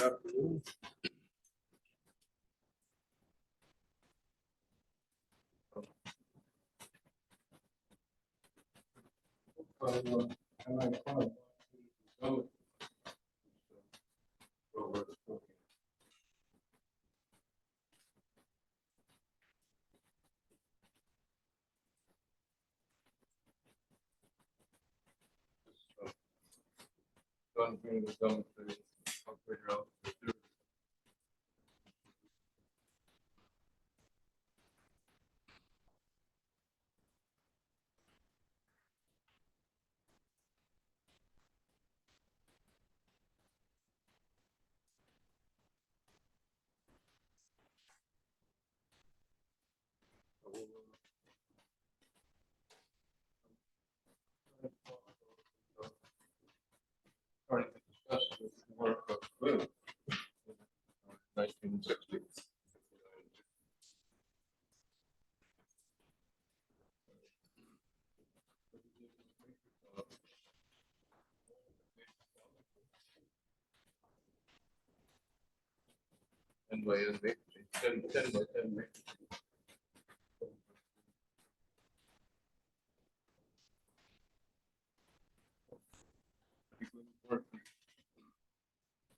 afternoon. Done being done to figure out the theory. Starting to discuss the work of Will in 1960. And by N matrix, 10 by 10 matrix. Work, you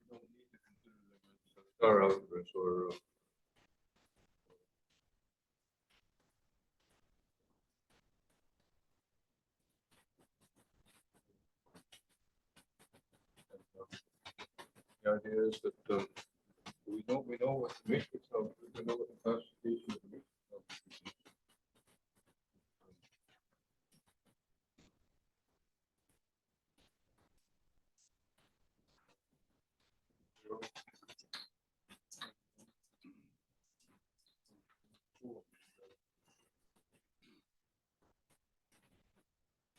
don't need to consider them as star algebras or the idea is that we know what the matrix of, we know what the classification of the matrix of is.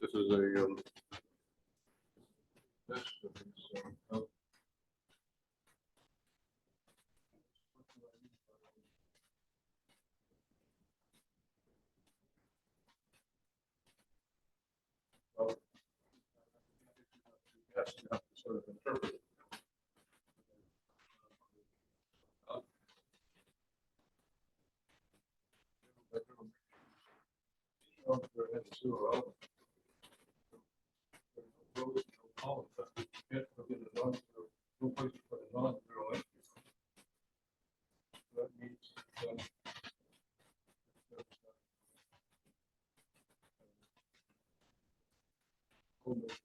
This is a this is yes, you have to sort of interpret it. No place to put a non-zero entry. That means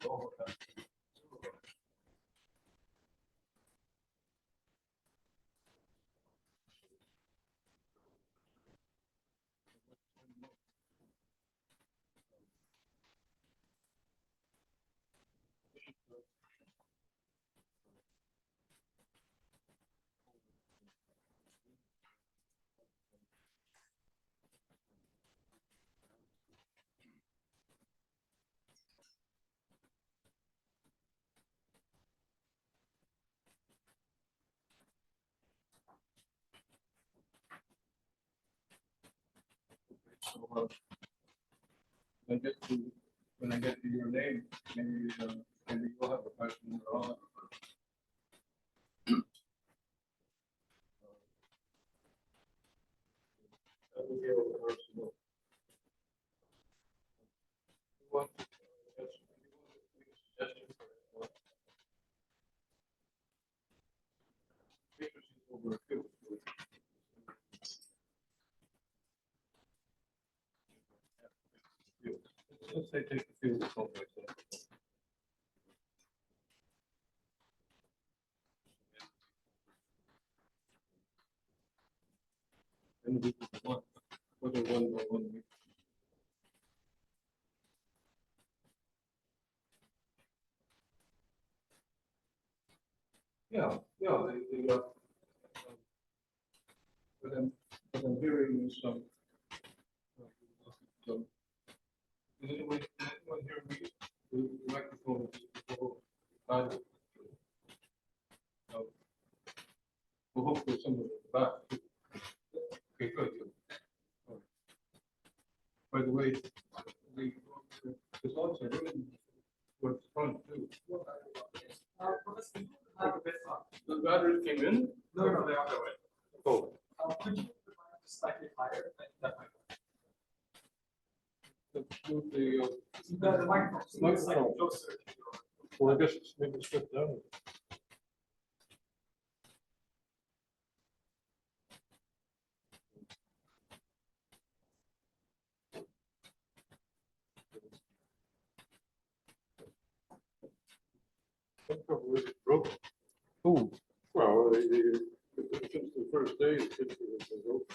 so, when I get to your name, maybe you'll have a question later on. That will be a reversible. Over a field. Let's say take the field someplace else. And this is one. What a 1 by 1 meter. Yeah, but I'm hearing some. Does anyone hear me? The microphone is silent. Well, hopefully some of the back. Okay, good. By the way, the slots are really towards the front too. The battery it came in? No, the other way. Oh, Could you slightly higher? That might. let's move the The microphone slightly closer to your. well, I guess it's maybe step down. Broke. Oh, well, since the first day, the kids have been broke.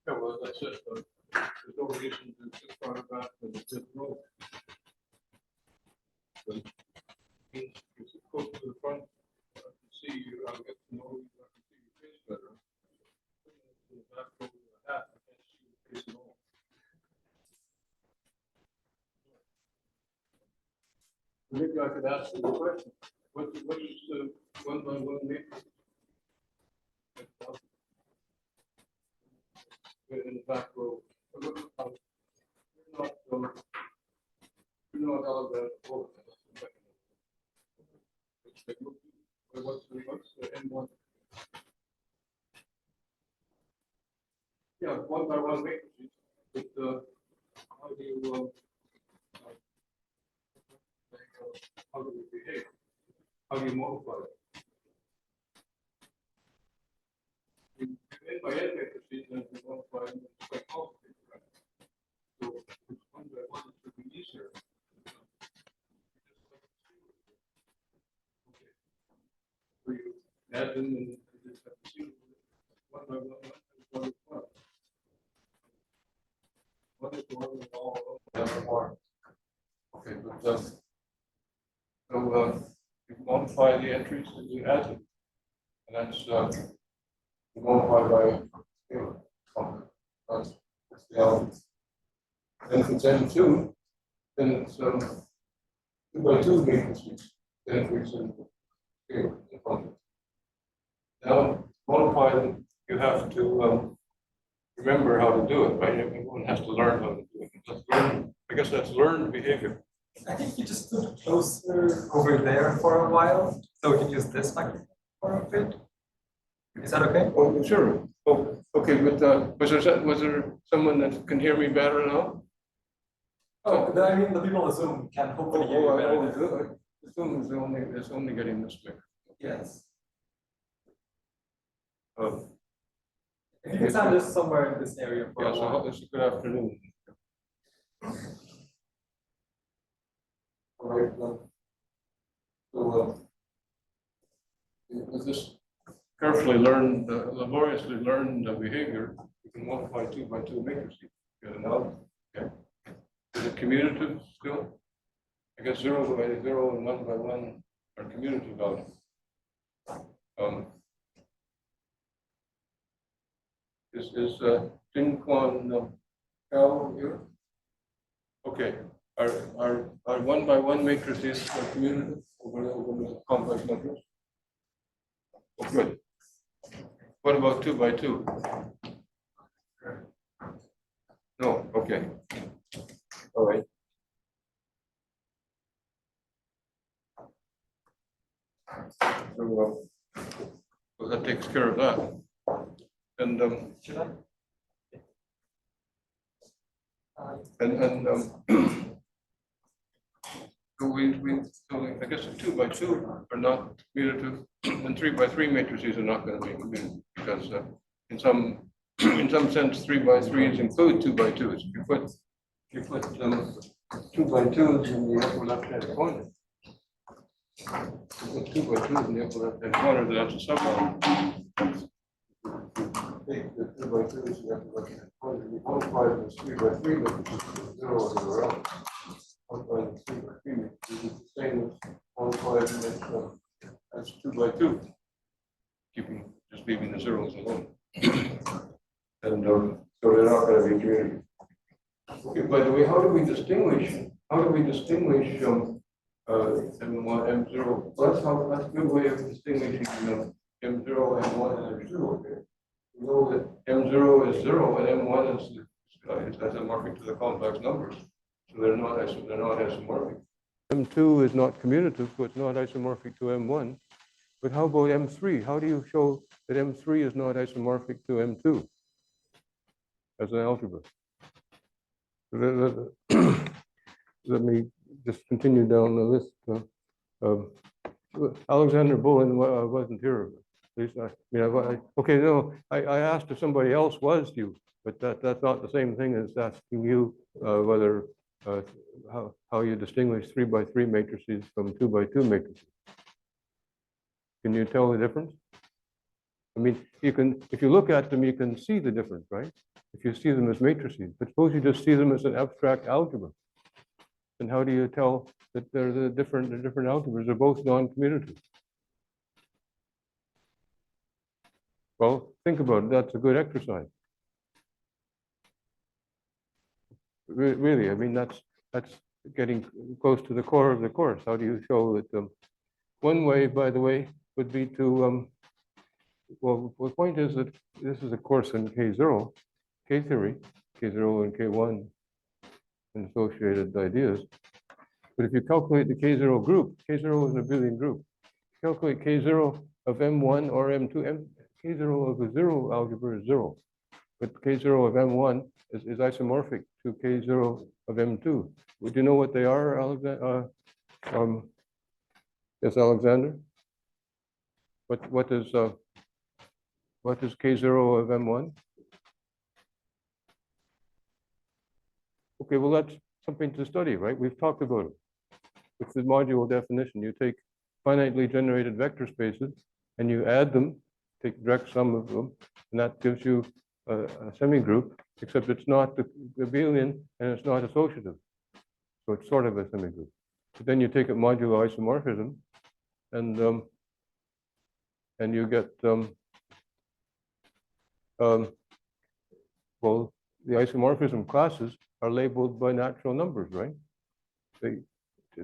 Yeah, well, as I said, there's no reason to sit far back when the kids broke. But you sit close to the front, I can see you, I'll get to know you, I can see your face better. In the back over the hat, I can't see your face at all. Maybe I could ask you a question. What is the one-by-one matrix? In the back row. You're not Algebras. What's the N1? Yeah, one-by-one matrices. But how do you how do we behave? How do you multiply it? In by n matrices, then we multiply them quite complicated, right? So it's one by one should be easier. Okay. So you add them and you just have to see one by one is one is one. One is one and all of them are. Okay, but so you multiply the entries and you add them. And that's you multiply by scale. That's the element. And if it's N2, then it's 2 by 2 matrices. Then it's in scale. Now, multiply them, you have to remember how to do it, right? Everyone has to learn how to do it. I guess that's learned behavior. I think you just put closer over there for a while, so we can use this microphone for a bit. Is that okay? Oh, sure. Oh, okay, but was there someone that can hear me better now? Oh, then I mean the people on Zoom can hopefully hear you better. The Zoom is only getting this mix. Yes. Oh. If you can stand just somewhere in this area for Yeah, a so while. it's a good afternoon. All right. So with this carefully learned, laboriously learned behavior, you can multiply 2 by 2 matrices. Get it out? Okay. Is it commutative still? I guess 0 by 0 and 1 by 1 are commutative values. Is Jinquan Cal here? Okay. Are 1 by 1 matrices commutative over the complex numbers? Oh, good. What about 2 by 2? No, okay. All right. So, well, that takes care of that. And Should I? so I guess the 2 by 2 are not commutative, and 3 by 3 matrices are not going to be commutative because in some sense 3 by 3s include 2 by 2s. If you put 2 by 2s in the upper left hand corner, you put 2 by 2s in the upper left hand corner, then that's a subline. Take the 2 by 2s in the upper left hand corner, you multiply them as 3 by 3 matrices, 0 everywhere else. 1 by 3 by 3 matrices is the same as 1 as 2 by 2, just leaving the zeros alone. And so they're not going to be commutative. Okay, by the way, how do we distinguish M1, M0. Well, that's a good way of distinguishing, M0, M1, and M2. Okay. We know that M0 is 0 and M1 is isomorphic to the complex numbers. So they're not isomorphic. M2 is not commutative, so it's not isomorphic to M1. But how about M3? How do you show that M3 is not isomorphic to M2 as an algebra? Let me just continue down the list. Alexander Bullen wasn't here. At least okay, no, I asked if somebody else was you, but that's not the same thing as asking you whether how you distinguish 3 by 3 matrices from 2 by 2 matrices. Can you tell the difference? I mean, you can, if you look at them, you can see the difference, right? If you see them as matrices, but suppose you just see them as an abstract algebra, then how do you tell that they're the different algebras? They're both non-commutative. Well, think about it. That's a good exercise. Really, I mean, that's getting close to the core of the course. How do you show that? One way, by the way, would be to well, the point is that this is a course in K0, K-theory, K0 and K1, and associated ideas. But if you calculate the K0 group, K0 is an abelian group. Calculate K0 of M1 or M2. K0 of a 0 algebra is 0. But K0 of M1 is isomorphic to K0 of M2. Would you know what they are, Alexander? Yes, Alexander? What is K0 of M1? Okay, well, that's something to study, right? We've talked about it. It's the modulo definition. You take finitely generated vector spaces and you add them, take direct sum of them, and that gives you a semigroup, except it's not the abelian and it's not associative. So it's sort of a semigroup. But then you take it modulo isomorphism, and you get well, the isomorphism classes are labeled by natural numbers, right?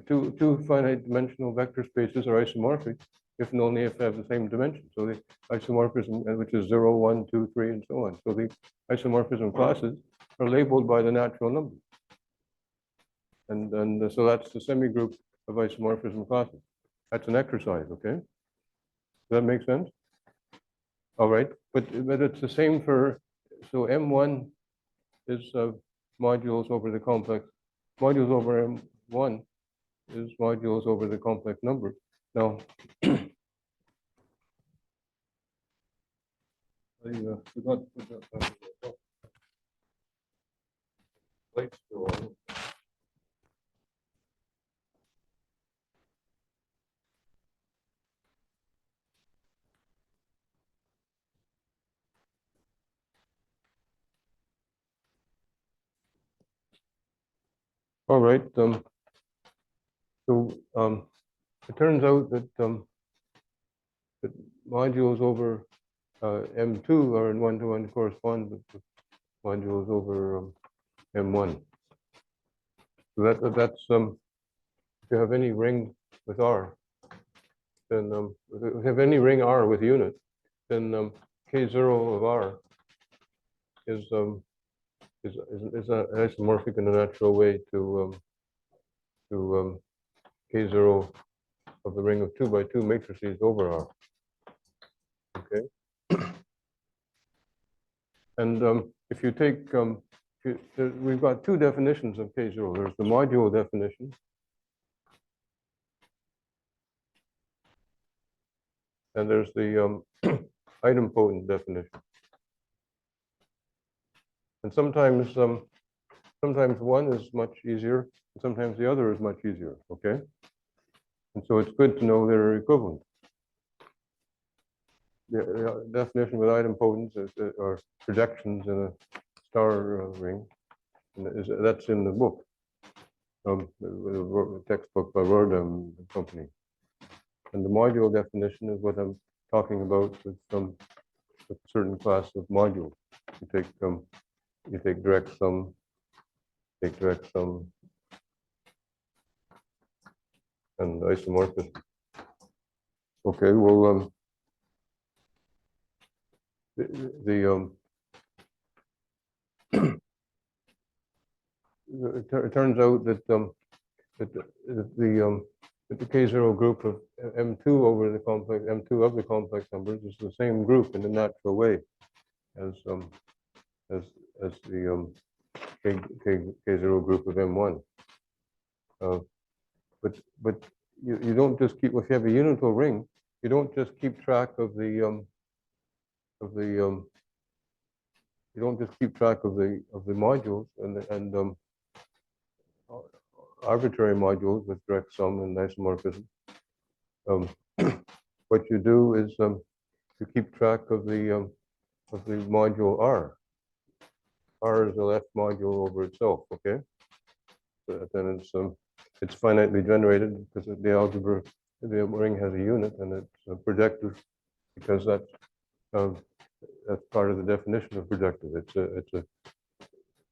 Two finite dimensional vector spaces are isomorphic if and only if they have the same dimension. So the isomorphism, which is 0, 1, 2, 3, and so on. So the isomorphism classes are labeled by the natural numbers. And so that's the semigroup of isomorphism classes. That's an exercise, okay? Does that make sense? All right, but it's the same for, so M1 is modules over the complex, modules over M1 is modules over the complex number. Now, I forgot to put that lights still on. All right, so it turns out that that modules over M2 are in one-to-one correspond with the modules over M1. So that's if you have any ring with R, then if you have any ring R with unit, then K0 of R is isomorphic in a natural way to K0 of the ring of 2 by 2 matrices over R. Okay, and if you take we've got two definitions of K0. There's the modulo definition, and there's the idempotent definition. And sometimes one is much easier, and sometimes the other is much easier. Okay, and so it's good to know they're equivalent. The definition with idempotence are projections in a star ring, and that's in the book, the textbook by Roerdam and Company. And the modulo definition is what I'm talking about with a certain class of modules. You take direct sum, and isomorphism. Okay, well, it turns out that that the K0 group of M2 over the complex M2 of the complex numbers is the same group in a natural way as as the K0 group of M1. But you don't just keep, if you have a unital ring, you don't just keep track of the you don't just keep track of the modules and arbitrary modules with direct sum and isomorphism. What you do is you keep track of the module R. R is the left module over itself. Okay, but then it's finitely generated because the algebra, the ring has a unit and it's projective because that's part of the definition of projective. It's a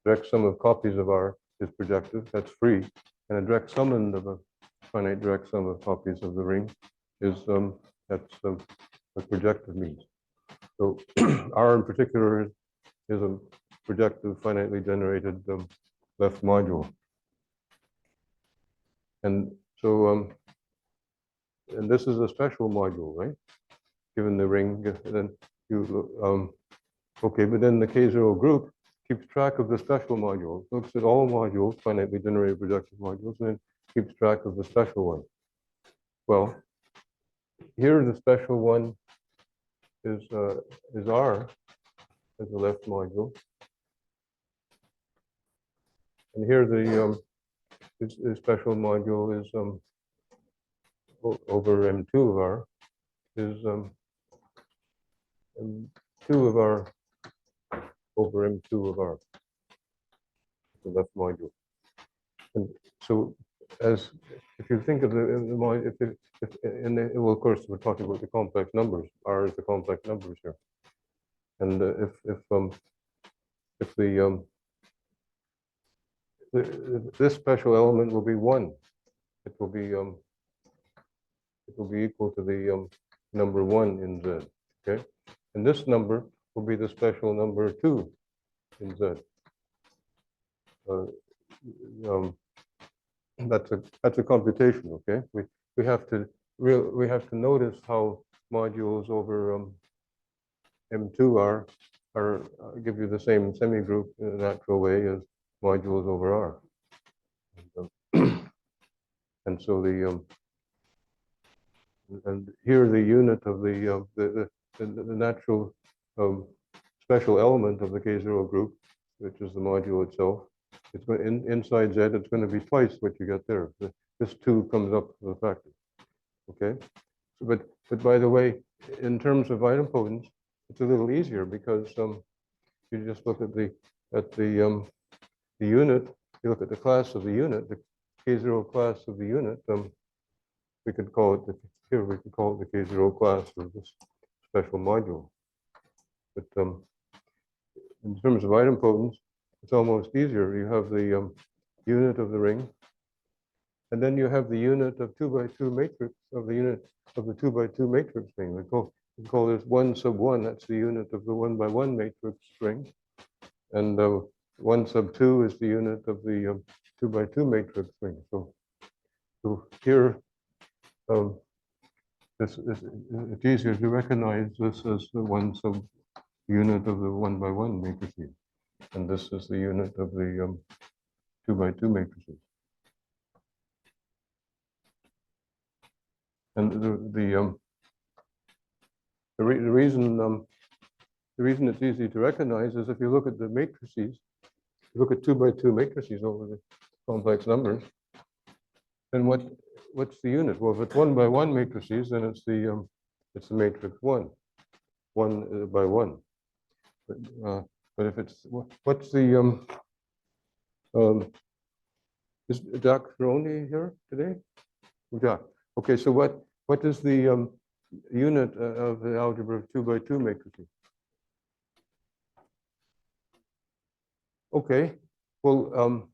direct sum of copies of R is projective. That's free, and a direct summand of a finite direct sum of copies of the ring is that's what projective means. So R in particular is a projective finitely generated left module. And so, and this is a special module, right? Given the ring, then you, okay, but then the K0 group keeps track of the special module, looks at all modules, finitely generated projective modules, and then keeps track of the special one. Well, here the special one is R as the left module. And here the special module is over M2 of R is M2 of R over M2 of R, the left module. And so as if you think of the module, well, of course, we're talking about the complex numbers. R is the complex numbers here. And if this special element will be 1, it will be equal to the number 1 in Z. Okay, and this number will be the special number 2 in Z. That's a computation. Okay, we have to notice how modules over M2 are give you the same semigroup in a natural way as modules over R. And so and here the unit of the natural special element of the K0 group, which is the module itself, it's going inside Z. It's going to be twice what you get there. This 2 comes up to the factor. Okay, so, but by the way, in terms of idempotence, it's a little easier because you just look at the unit. You look at the class of the unit, the K0 class of the unit. We could call it here. We could call it the K0 class of this special module. But in terms of idempotence, it's almost easier. You have the unit of the ring, and then you have the unit of 2 by 2 matrix of the unit of the 2 by 2 matrix ring. We call this 1 sub 1. That's the unit of the 1 by 1 matrix ring, and 1 sub 2 is the unit of the 2 by 2 matrix ring. So here, it's easier to recognize this as the 1 sub unit of the 1 by 1 matrices, and this is the unit of the 2 by 2 matrices. And the reason it's easy to recognize is if you look at the matrices, you look at 2 by 2 matrices over the complex numbers, then what's the unit? Well, if it's 1 by 1 matrices, then it's the matrix 1 by 1. But if it's what's the is Jack Ferroni here today? Jack. Okay, so what is the unit of the algebra of 2 by 2 matrices? Okay, well,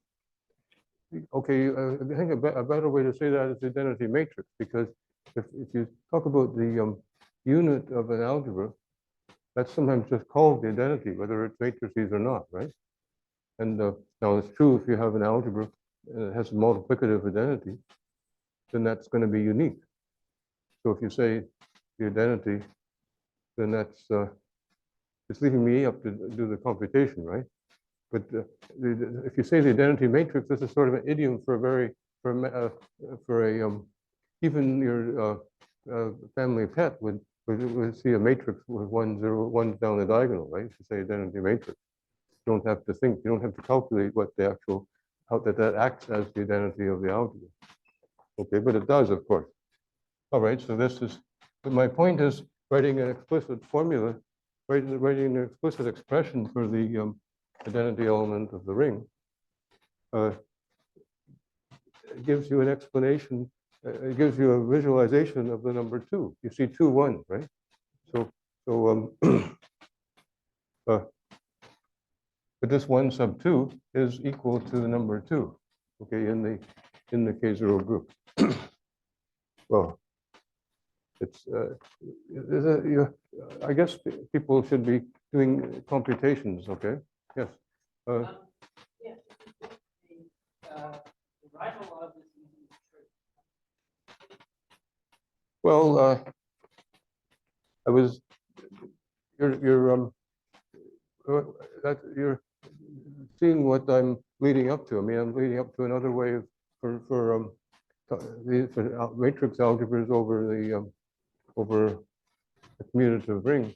okay, I think a better way to say that is the identity matrix, because if you talk about the unit of an algebra, that's sometimes just called the identity, whether it's matrices or not, right? And now it's true if you have an algebra that has a multiplicative identity, then that's going to be unique. So if you say the identity, then that's it's leaving me up to do the computation, right? But if you say the identity matrix, this is sort of an idiom for a very for a even your family pet would see a matrix with 1, 0, 1 down the diagonal, right? If you say identity matrix, you don't have to think, you don't have to calculate what the actual how that acts as the identity of the algebra. Okay, but it does, of course. All right, so this is. But my point is writing an explicit formula, writing an explicit expression for the identity element of the ring. It gives you an explanation. It gives you a visualization of the number 2. You see 2, 1, right? So but this 1 sub 2 is equal to the number 2. Okay, in the K0 group. Well, it's I guess people should be doing computations. Okay. Yes. Yeah, the rival log is using the Well, I was you're you're seeing what I'm leading up to. I mean, I'm leading up to another way of for matrix algebras over the over a commutative ring,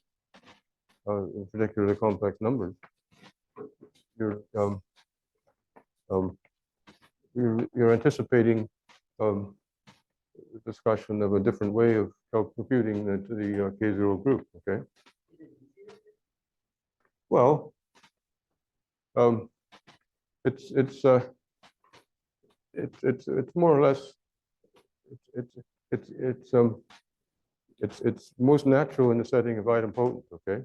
in particular the complex numbers. You're you're anticipating discussion of a different way of computing the K0 group. Okay. Well, it's more or less it's most natural in the setting of idempotent. Okay,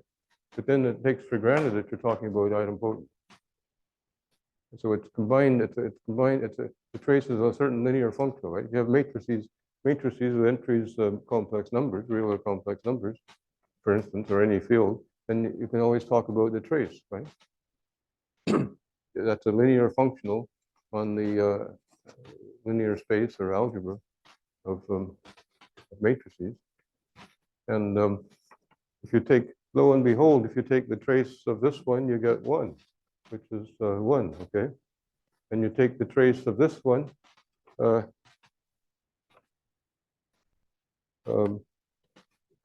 but then it takes for granted that you're talking about idempotent. So it's combined. It's combined. It traces a certain linear function, right? You have matrices with entries complex numbers, real or complex numbers, for instance, or any field. Then you can always talk about the trace, right? That's a linear functional on the linear space or algebra of matrices. And if you take, lo and behold, if you take the trace of this one, you get 1, which is 1, okay? And you take the trace of this one,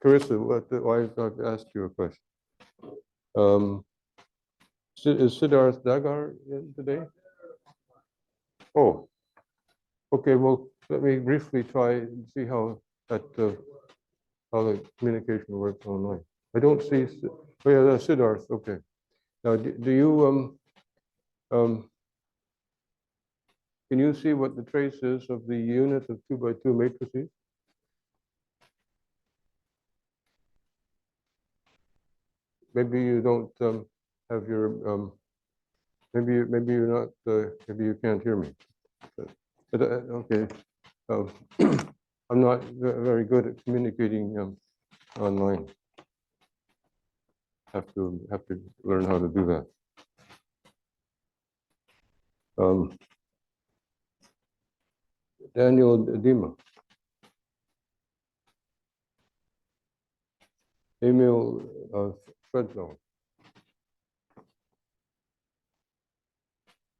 Carissa, why I asked you a question. Is Siddharth Dagar in today? Oh, okay. Well, let me briefly try and see how that how the communication works online. I don't see. Oh yeah, that's Siddharth. Okay. Now, do you can you see what the trace is of the unit of 2 by 2 matrices? Maybe you don't have your maybe you're not maybe you can't hear me. But okay, I'm not very good at communicating online. Have to learn how to do that. Daniel Dima, Emil Fredzow,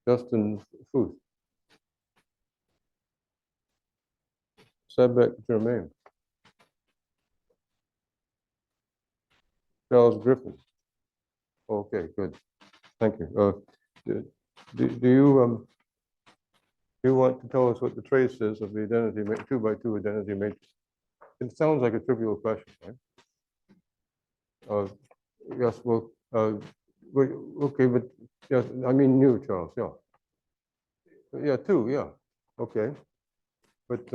Justin Futh, Sebek Germain, Charles Griffin. Okay, good. Thank you. Do you want to tell us what the trace is of the identity 2 by 2 identity matrix? It sounds like a trivial question, right? Yes. Well, okay, but yes, I mean you, Charles. Yeah. Yeah, 2. Yeah. Okay. But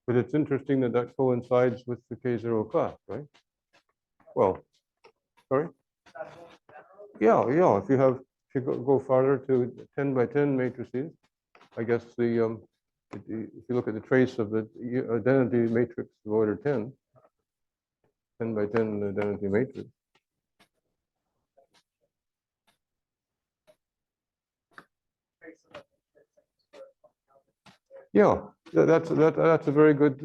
but it's interesting that that coincides with the K0 class, right? Well, sorry. Yeah, yeah. If you have if you go farther to 10 by 10 matrices, I guess if you look at the trace of the identity matrix of order 10 by 10 identity matrix. Yeah, that's a very good.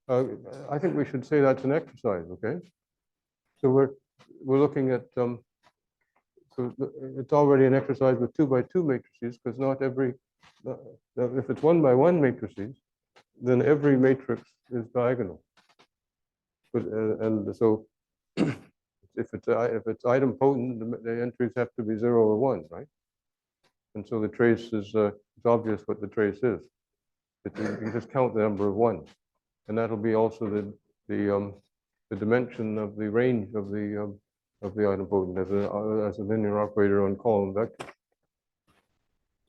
I think we should say that's an exercise. Okay, so we're looking at. So it's already an exercise with 2 by 2 matrices, because not every. If it's 1 by 1 matrices, then every matrix is diagonal. But and so if it's idempotent, the entries have to be 0 or 1, right? And so the trace is it's obvious what the trace is. You can just count the number of ones, and that'll be also the dimension of the range of the idempotent as a linear operator on column vector.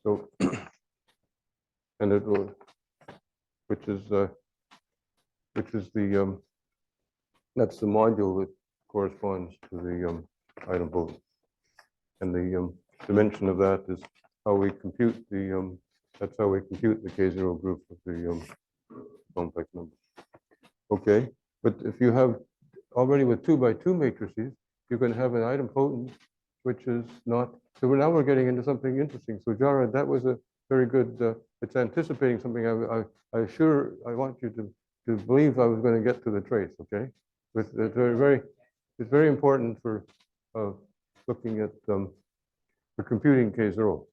So, and it will, which is the that's the module that corresponds to the idempotent, and the dimension of that is how we compute the that's how we compute the K0 group of the complex numbers. Okay, but if you have already with 2 by 2 matrices, you can have an idempotent which is not. So now we're getting into something interesting. So Jared, that was a very good. It's anticipating something. I want you to believe I was going to get to the trace. Okay, it's very important for looking at for computing K0,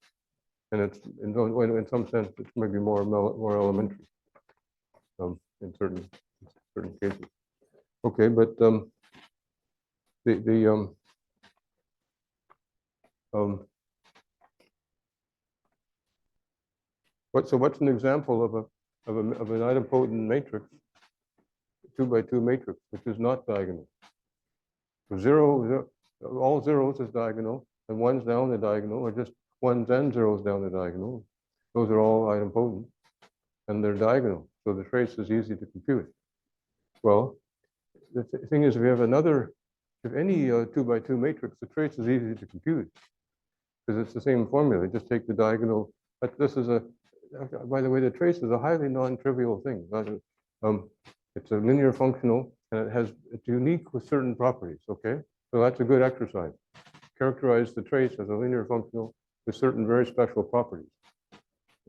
and it's in some sense it's maybe more elementary in certain cases. Okay, but what's an example of an idempotent matrix, 2 by 2 matrix, which is not diagonal? So all zeros is diagonal, and ones down the diagonal, or just ones and zeros down the diagonal. Those are all idempotent, and they're diagonal, so the trace is easy to compute. Well, the thing is, if any 2 by 2 matrix, the trace is easy to compute, because it's the same formula. Just take the diagonal. But this is by the way, the trace is a highly non-trivial thing. It's a linear functional, and it's unique with certain properties. Okay, so that's a good exercise. Characterize the trace as a linear functional with certain very special properties.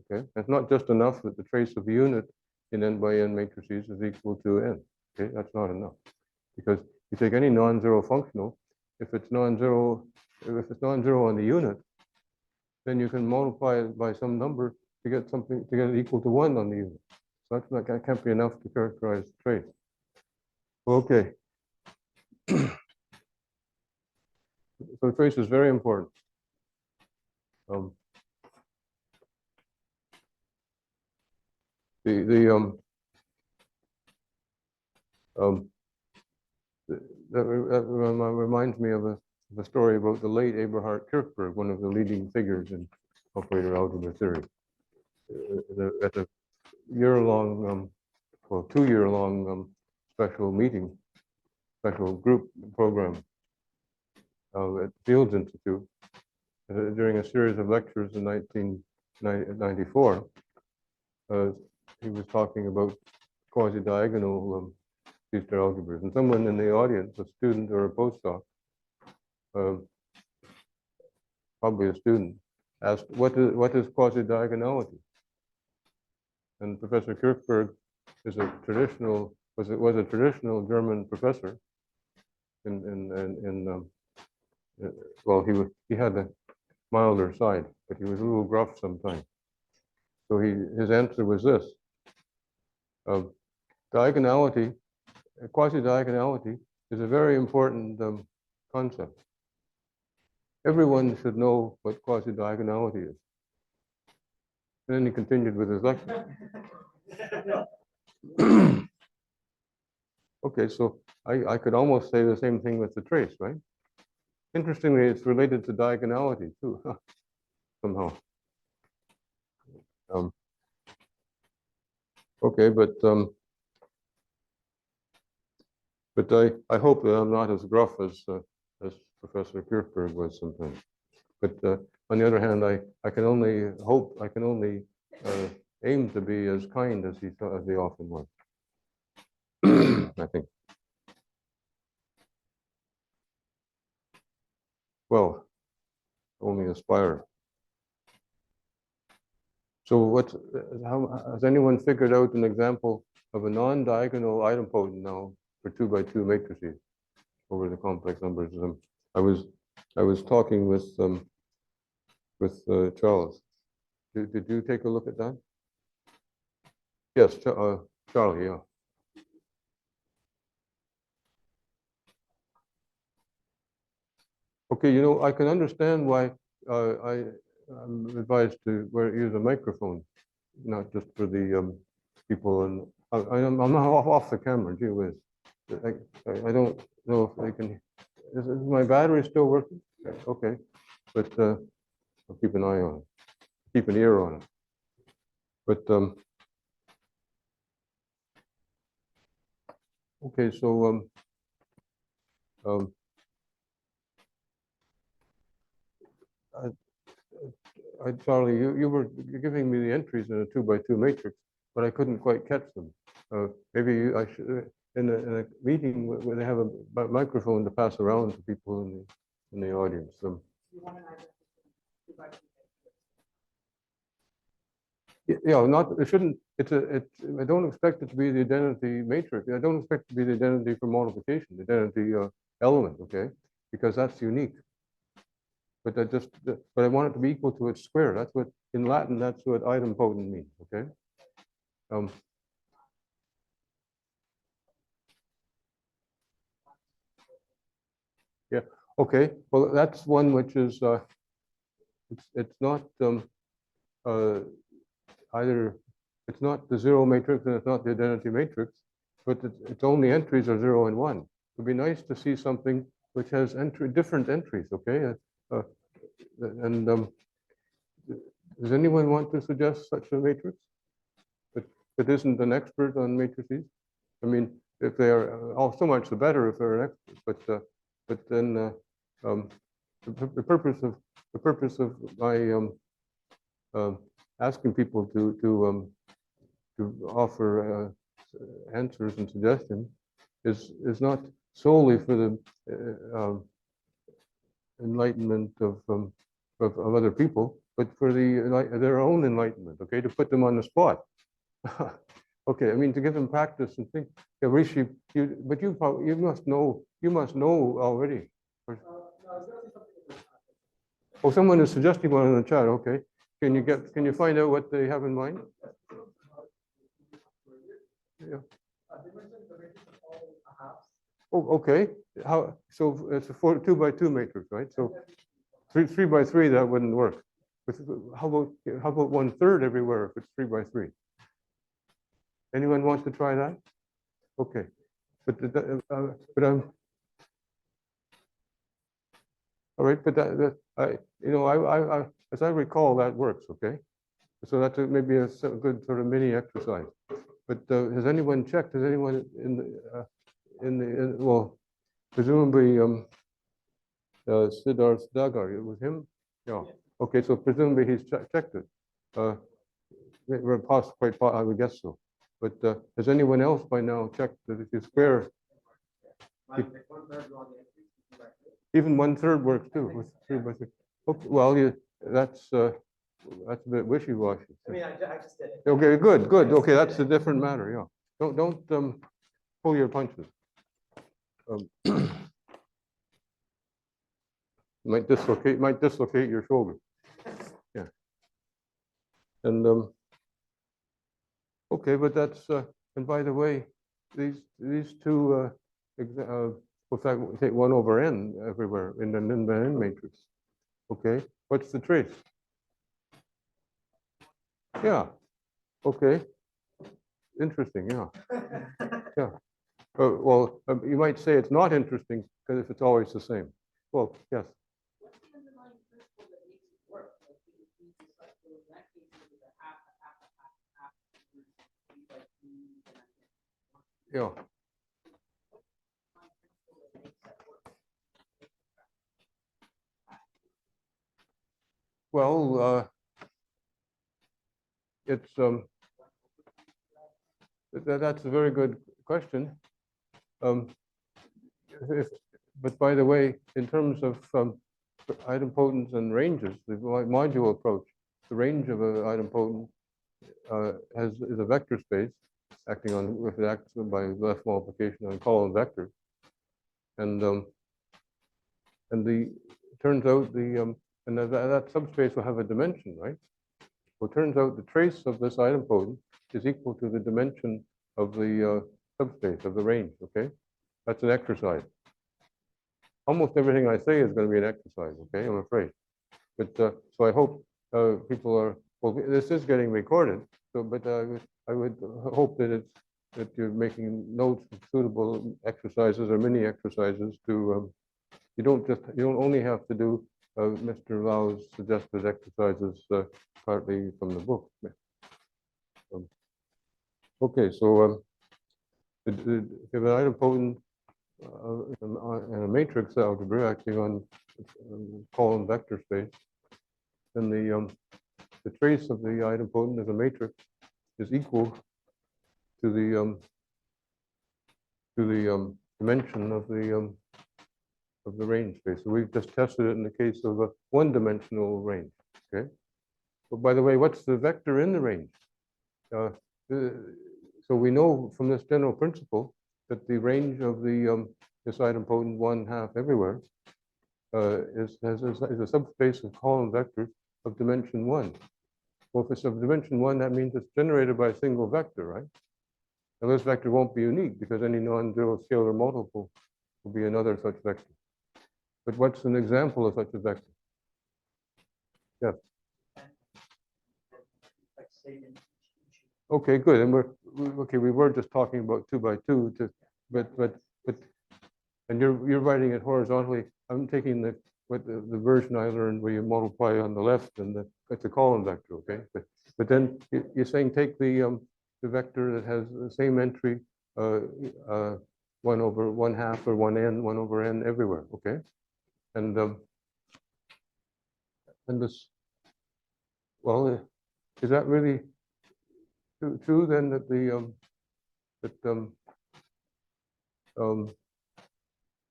Okay, and it's not just enough that the trace of the unit in n by n matrices is equal to n. Okay, that's not enough, because you take any non-zero functional, if it's non-zero on the unit, then you can multiply it by some number to get it equal to 1 on the unit. So that can't be enough to characterize the trace. Okay. So the trace is very important. That reminds me of a story about the late Eberhard Kirchberg, one of the leading figures in operator algebra theory. At a year-long, 2-year-long special group program at Fields Institute, during a series of lectures in 1994, he was talking about quasi-diagonal two-star algebras, and someone in the audience, a student or a postdoc, probably a student, asked, "What is quasi-diagonality?" And Professor Kirchberg was a traditional German professor. Well, he had a milder side, but he was a little gruff sometimes. So his answer was this: diagonality, quasi-diagonality, is a very important concept. Everyone should know what quasi-diagonality is. And then he continued with his lecture. Okay, so I could almost say the same thing with the trace, right? Interestingly, it's related to diagonality too, somehow. Okay, but I hope that I'm not as gruff as Professor Kirchberg was sometimes. But on the other hand, I can only hope, I can only aim to be as kind as he often was. I think. Well, only aspire. So how has anyone figured out an example of a non-diagonal idempotent now for 2 by 2 matrices over the complex numbers? I was talking with Charles. Did you take a look at that? Yes, Charlie, yeah. Okay, you know, I can understand why I'm advised to use a microphone, not just for the people. And I'm not off the camera, gee whiz. I don't know if they can. Is my battery still working? Okay, but I'll keep an eye on it, keep an ear on it. But okay, so Charlie, you were giving me the entries in a 2 by 2 matrix, but I couldn't quite catch them. Maybe I should, in a meeting where they have a microphone to pass around to people in the audience. You want an identity, 2 by 2 Yeah, not, it shouldn't, I don't expect it to be the identity matrix. I don't expect it to be the identity for multiplication, the identity element, okay? Because that's unique. But but I want it to be equal to its square. That's what, in Latin, that's what idempotent means, okay? Yeah, okay. Well, that's one which is, it's not either, it's not the zero matrix and it's not the identity matrix, but its only entries are 0 and 1. It would be nice to see something which has different entries, okay? And does anyone want to suggest such a matrix that isn't an expert on matrices? I mean, if they are, so much the better if they're an expert. But then the purpose of my asking people to offer answers and suggestions is not solely for the enlightenment of other people, but for their own enlightenment. Okay, to put them on the spot. Okay, I mean to give them practice and think. Yeah, Rishi, but you must know already. Oh, someone is suggesting one in the chat. Okay, can you find out what they have in mind? Yeah. Oh, okay. How? So it's a 2 by 2 matrix, right? So 3 by 3 that wouldn't work. How about 1/3 everywhere if it's 3 by 3? Anyone want to try that? Okay, but I'm all right. But as I recall, that works. Okay, so that's maybe a good sort of mini exercise. But has anyone checked? Has anyone well, presumably Siddharth Dagar, it was him? Yeah. Okay, so presumably he's checked it. We're quite, I would guess so. But has anyone else by now checked that if you square? Even 1/3 works too, with 3 by 3. Okay, well, that's a bit wishy-washy. I mean, I just did it. Okay, good. Okay, that's a different matter, yeah. Don't pull your punches. Might dislocate your shoulder. Yeah. And okay, but that's and by the way, these two in fact, we take 1 over n everywhere in the n matrix. Okay, what's the trace? Yeah. Okay. Interesting. Yeah. Yeah. Well, you might say it's not interesting because if it's always the same. Well, yes. What's the underlying principle that makes it work? Like, if we just like, so in that case, it was a half, a half, a half, a half, 3 by 2, and I think Yeah. Well, it's that's a very good question. If, but by the way, in terms of idempotents and ranges, the modular approach, the range of an idempotent is a vector space acting on, if it acts by left multiplication on column vectors, and the turns out and that subspace will have a dimension, right? Well, it turns out the trace of this idempotent is equal to the dimension of the subspace of the range. Okay, that's an exercise. Almost everything I say is going to be an exercise. Okay, I'm afraid. But so I hope people are. Well, this is getting recorded. So, but I would hope that you're making notes of suitable exercises or mini exercises to. You don't only have to do Mr. Lau's suggested exercises partly from the book. Okay, so if an idempotent and a matrix algebra acting on column vector space, then the trace of the idempotent as a matrix is equal to the dimension of the range space. So we've just tested it in the case of a one-dimensional range. Okay. But by the way, what's the vector in the range? So we know from this general principle that the range of this idempotent 1/2 everywhere is a subspace of column vectors of dimension 1. Well, if it's of dimension 1, that means it's generated by a single vector, right? Now this vector won't be unique because any non-zero scalar multiple will be another such vector. But what's an example of such a vector? Yes. Okay, good. And we were just talking about 2 by 2 but and you're writing it horizontally. I'm taking the version I learned where you multiply on the left and it's a column vector, okay? But then you're saying take the vector that has the same entry 1 over 1/2 or 1n, 1 over n everywhere, okay? And this, well, is that really true then that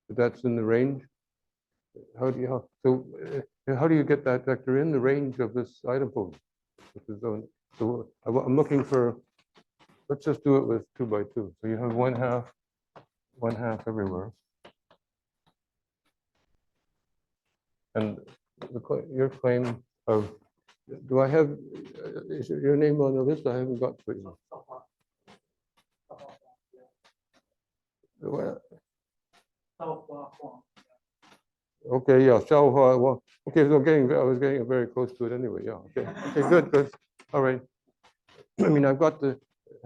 that's in the range? How do you get that vector in the range of this idempotent? So I'm looking for. Let's just do it with 2 by 2. So you have 1/2 everywhere, and your claim of. Do I have is your name on the list? I haven't got to it. Well, okay, yeah, Xiaohua. Well, okay, so I was getting very close to it anyway. Yeah, okay, okay, good. All right. I mean, I've got to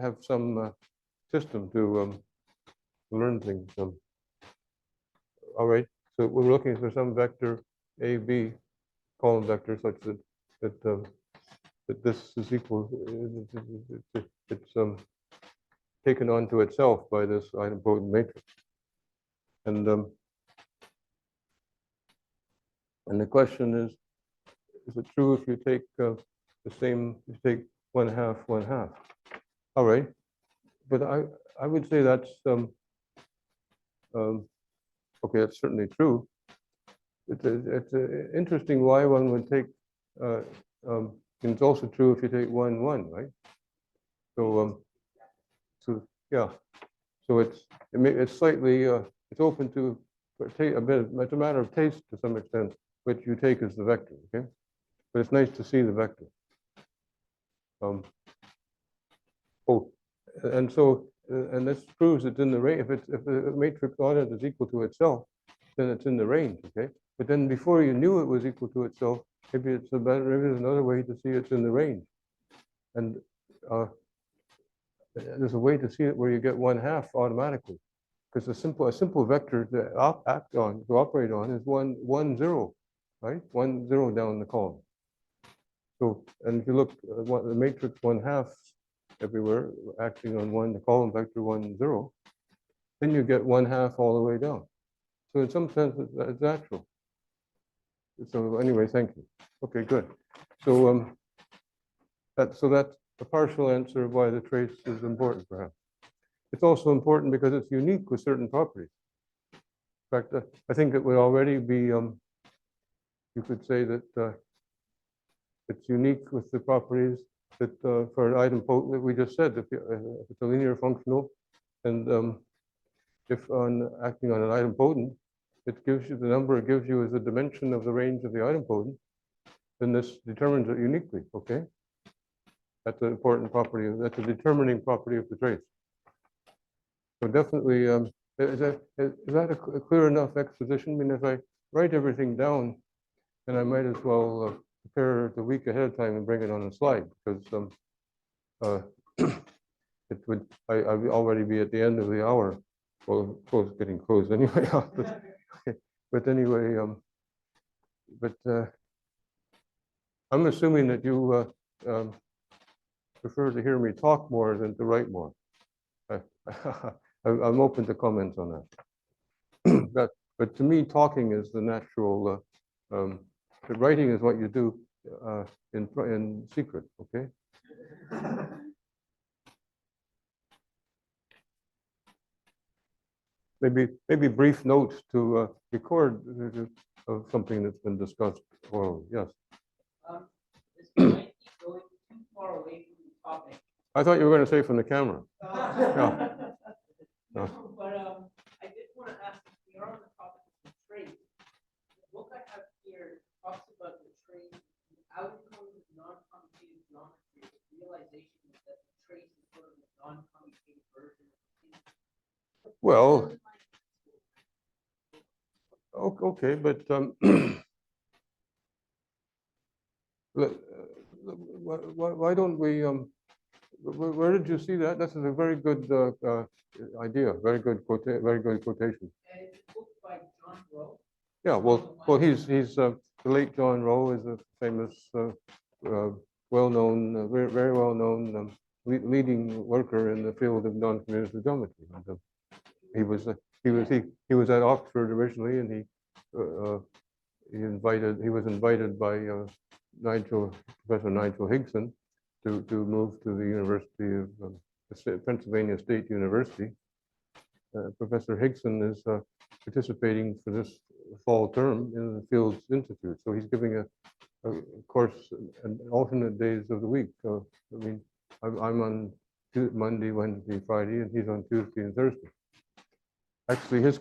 have some system to learn things. All right, so we're looking for some vector A, B, column vector such that this is equal. It's taken onto itself by this idempotent matrix, and the question is it true if you take the same? You take 1/2, 1/2. All right, but I would say that's okay. That's certainly true. It's interesting why one would take. And it's also true if you take 1, 1, right? So so yeah. So it's slightly it's open to a bit. It's a matter of taste to some extent, which you take as the vector. Okay, but it's nice to see the vector. And so and this proves it's in the range. If the matrix on it is equal to itself, then it's in the range. Okay, but then before you knew it was equal to itself, maybe there's another way to see it's in the range, and there's a way to see it where you get 1/2 automatically, because a simple vector to operate on is 1, 1, 0, right? 1, 0 down the column. So, and if you look at the matrix 1/2 everywhere acting on the column vector 1, 0, then you get 1/2 all the way down. So in some sense, it's natural. So anyway, thank you. Okay, good. So that's a partial answer of why the trace is important, perhaps. It's also important because it's unique with certain properties. In fact, I think it would already be, you could say that it's unique with the properties that for an idempotent that we just said, if it's a linear functional, and if acting on an idempotent, it gives you the number it gives you is the dimension of the range of the idempotent, then this determines it uniquely, okay? That's an important property, that's a determining property of the trace. So definitely, is that a clear enough exposition? I mean, if I write everything down, then I might as well prepare the week ahead of time and bring it on a slide, because it would, I would already be at the end of the hour. Well, close, getting close anyway. But anyway, I'm assuming that you prefer to hear me talk more than to write more. I'm open to comments on that. But to me, talking is the natural. Writing is what you do in secret. Okay. Maybe brief notes to record of something that's been discussed orally. Yes. This might be going too far away from the topic. I thought you were going to say from the camera. Yeah. No. But I did want to ask, if we are on the topic of the trace, the book I have here talks about the trace, the outcome of non-commutative geometry. The realization is that the trace is sort of a non-commutative version of the thing. Well, okay, but why don't we? Where did you see that? This is a very good idea. Very good quotation. And it's a book by John Rowe. Yeah, well, he's the late John Rowe is a famous, well-known, very well-known leading worker in the field of non-commutative geometry. And, he was at Oxford originally, and he was invited by Professor Nigel Higson to move to the University of Pennsylvania State University. Professor Higson is participating for this fall term in the Fields Institute, so he's giving a course on alternate days of the week. So I mean, I'm on Monday, Wednesday, Friday, and he's on Tuesday and Thursday. Actually, his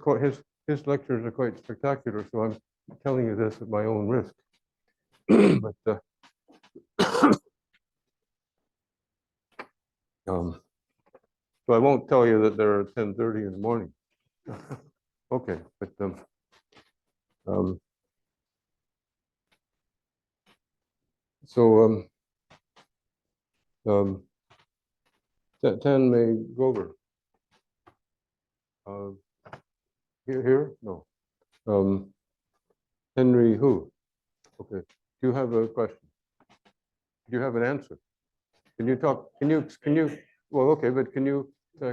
lectures are quite spectacular, so I'm telling you this at my own risk. But so I won't tell you that they're at 10:30 in the morning. Okay, but so Tanmay Grover. Here? No. Henry who? Okay. Do you have a question? Do you have an answer? Can you talk? Can you? Well, okay, but can you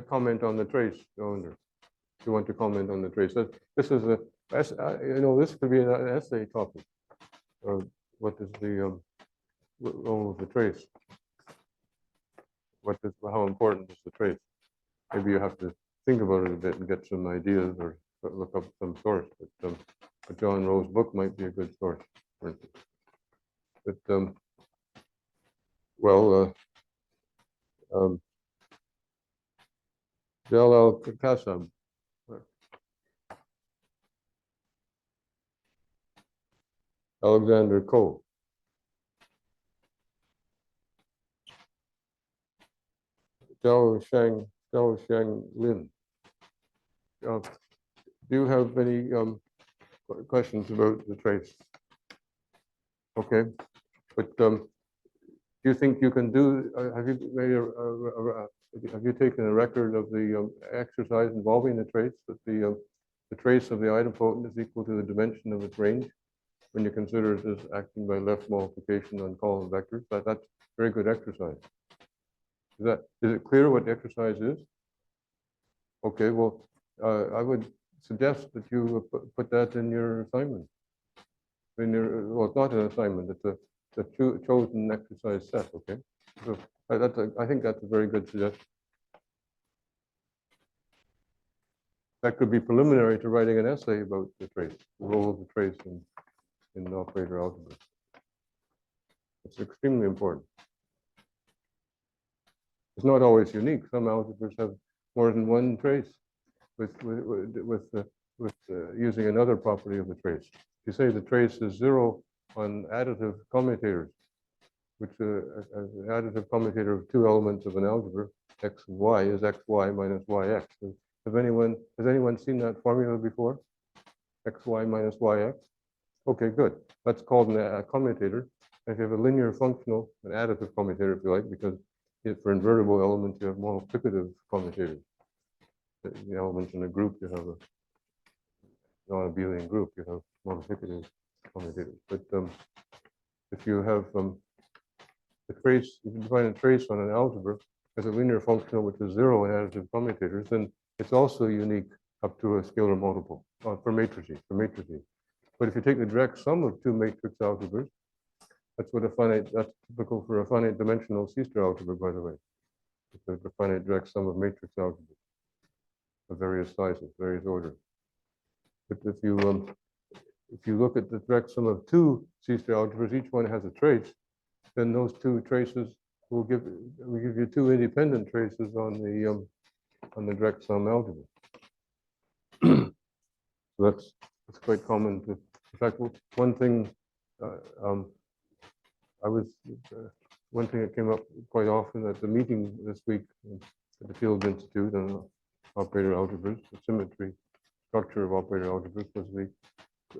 comment on the trace, owner? If you want to comment on the trace, this is a, this could be an essay topic. Or what is the role of the trace? How important is the trace? Maybe you have to think about it a bit and get some ideas or look up some source. But John Rowe's book might be a good source, for instance. But Jalal Kasab. Alexander Cole. Zhao Shang Lin. Do you have any questions about the trace? Okay, but do you think you can do? Have you made have you taken a record of the exercise involving the trace? That the trace of the idempotent is equal to the dimension of its range when you consider it as acting by left multiplication on column vectors. That's very good exercise. Is it clear what the exercise is? Okay, well, I would suggest that you put that in your assignment. Well, it's not an assignment, it's the chosen exercise set, okay? So I think that's a very good suggestion. That could be preliminary to writing an essay about the trace, the role of the trace in operator algebra. It's extremely important. It's not always unique. Some algebras have more than one trace with using another property of the trace. You say the trace is 0 on additive commutators, which as an additive commutator of two elements of an algebra, x and y is xy minus yx. Has anyone seen that formula before? Xy minus yx? Okay, good. That's called a commutator. If you have a linear functional, an additive commutator, if you like, because for invertible elements, you have multiplicative commutators. The elements in a group, you have a non-abelian group, you have multiplicative commutators. But if you have the trace, if you define a trace on an algebra as a linear functional which is 0 in additive commutators, then it's also unique up to a scalar multiple for matrices. But if you take the direct sum of two matrix algebras, that's typical for a finite dimensional C-star algebra, by the way. It's a finite direct sum of matrix algebras of various sizes, various orders. But if you look at the direct sum of two C-star algebras, each one has a trace, then those two traces will give you two independent traces on the direct sum algebra. So that's quite common. In fact, one thing one thing that came up quite often at the meeting this week at the Field Institute on operator algebras, the symmetry structure of operator algebras, was the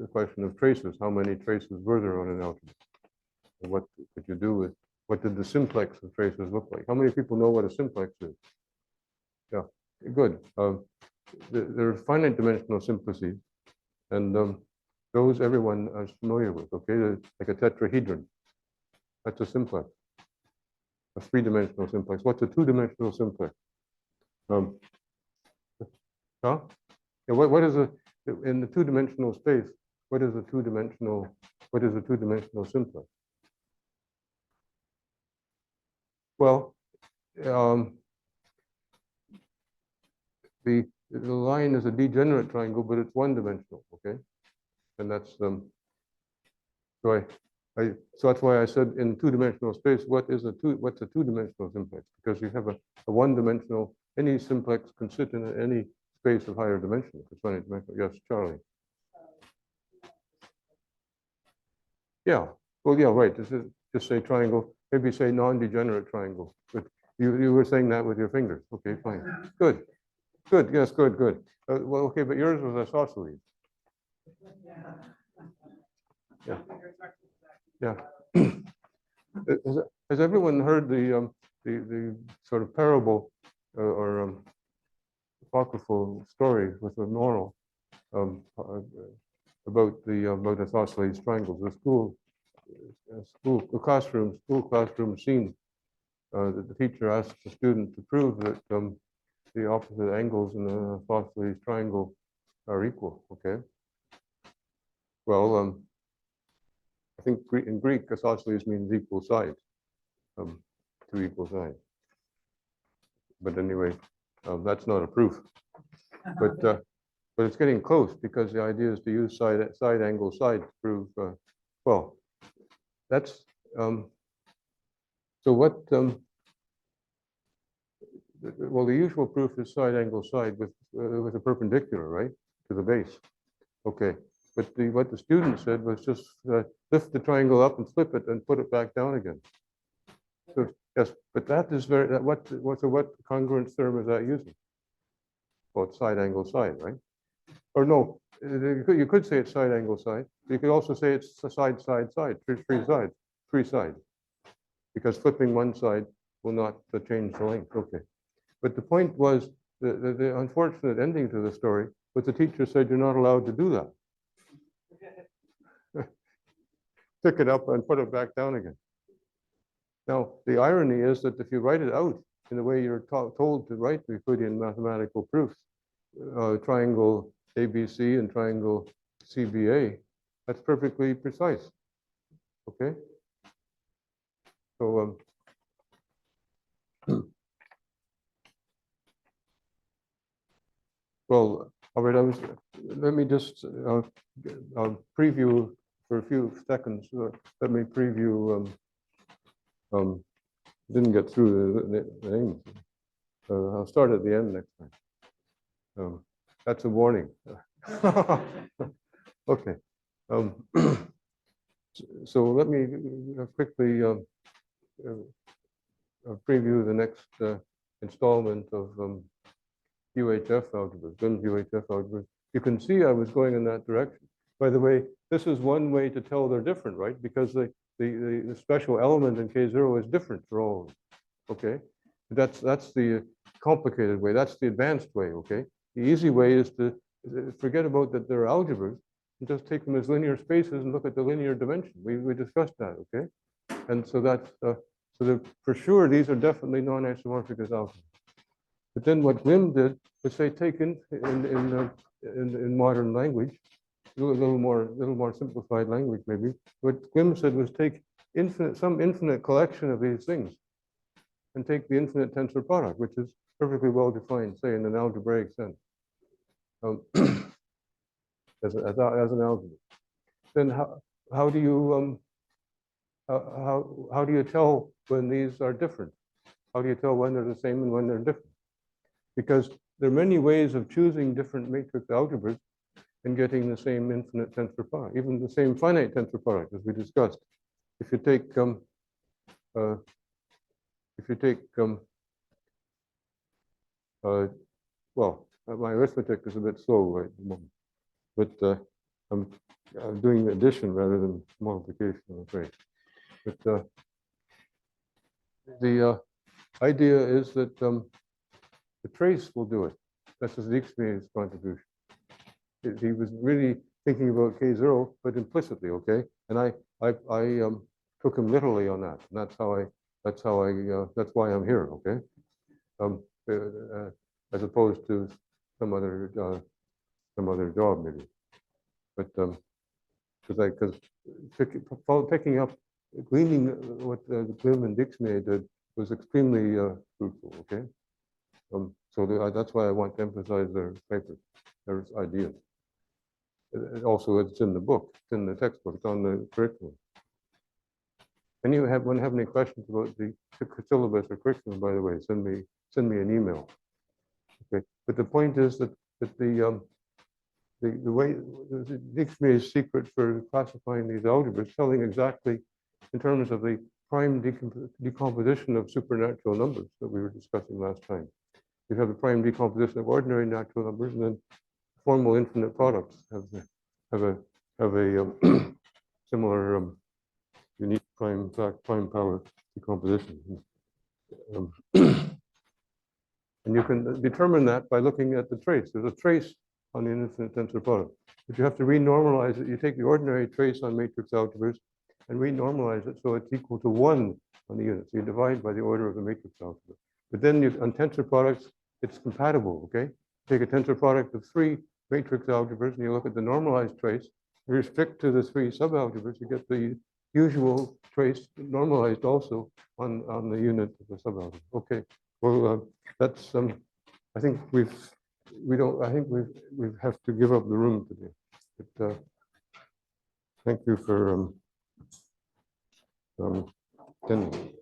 question of traces. How many traces were there on an algebra? And what could you do with, what did the simplex of traces look like? How many people know what a simplex is? Yeah, good. There are finite dimensional simplices, and those everyone is familiar with, okay? Like a tetrahedron. That's a simplex. A three-dimensional simplex. What's a two-dimensional simplex? Huh? Yeah, what is in the two-dimensional space, what is a two-dimensional simplex? Well, the line is a degenerate triangle, but it's one-dimensional, okay? And that's so that's why I said in two-dimensional space, what's a two-dimensional simplex? Because you have a one-dimensional, any simplex can sit in any space of higher dimension. If it's finite dimensional. Yes, Charlie. Yeah. Well, yeah, right. Just say triangle. Maybe say non-degenerate triangle. But you were saying that with your fingers. Okay, fine. Good. Good. Yes, good. Well, okay, but yours was isosceles. Yeah. Yeah. Has everyone heard the sort of parable or apocryphal story with the moral about isosceles triangles? The school classroom scene. That the teacher asks the student to prove that the opposite angles in an isosceles triangle are equal. Okay. Well, I think in Greek, isosceles means equal sides, two equal sides. But anyway, that's not a proof. But it's getting close because the idea is to use side angle side to prove. Well, that's so what. Well, the usual proof is side angle side with a perpendicular, right, to the base. Okay. But what the student said was just lift the triangle up and flip it and put it back down again. So yes, but that is what congruence theorem is that using? Well, it's side angle side, right? Or no, you could say it's side angle side. You could also say it's side, three sides, because flipping one side will not change the length. Okay. But the point was the unfortunate ending to the story was the teacher said you're not allowed to do that. Pick it up and put it back down again. Now, the irony is that if you write it out in the way you're told to write the Euclidean mathematical proofs, triangle ABC and triangle CBA, that's perfectly precise. Okay? So, well, all right, let me just preview for a few seconds. Let me preview, didn't get through the names. I'll start at the end next time. That's a warning. Okay. So let me quickly preview the next installment of UHF algebras, Grimm's UHF algebras. You can see I was going in that direction. By the way, this is one way to tell they're different, right? Because the special element in K0 is different for all of them. Okay, that's the complicated way. That's the advanced way. Okay, the easy way is to forget about that they're algebras and just take them as linear spaces and look at the linear dimension. We discussed that. Okay, and so that's for sure these are definitely non-isomorphic as algebras. But then what Grimm did was say take in modern language, a little more simplified language maybe. What Grimm said was take some infinite collection of these things and take the infinite tensor product, which is perfectly well defined, say in an algebraic sense, as an algebra. Then how do you how do you tell when these are different? How do you tell when they're the same and when they're different? Because there are many ways of choosing different matrix algebras and getting the same infinite tensor product, even the same finite tensor product, as we discussed. If you take well, my arithmetic is a bit slow right at the moment, but I'm doing addition rather than multiplication, I'm afraid. But the idea is that the trace will do it. That's his Dijkstra's contribution. He was really thinking about K0, but implicitly, okay? And I took him literally on that, and that's why I'm here, okay? As opposed to some other job maybe, but because picking up, gleaning what Grimm and Dijkstra did was extremely fruitful, okay? So that's why I want to emphasize their papers, their ideas. Also, it's in the book, it's in the textbook, it's on the curriculum. Anyone have any questions about the syllabus or curriculum, by the way, send me an email. Okay, but the point is that the way Dijkstra's secret for classifying these algebras, telling exactly in terms of the prime decomposition of supernatural numbers that we were discussing last time. You have the prime decomposition of ordinary natural numbers, and then formal infinite products have a similar unique prime power decomposition. And you can determine that by looking at the trace. There's a trace on the infinite tensor product, but you have to renormalize it. You take the ordinary trace on matrix algebras and renormalize it so it's equal to 1 on the unit. So you divide by the order of the matrix algebra. But then on tensor products, it's compatible, okay? Take a tensor product of 3 matrix algebras and you look at the normalized trace, you restrict to the 3 subalgebras, you get the usual trace normalized also on the unit of the subalgebra. Okay, well, that's, I think we have to give up the room today. But thank you for attending.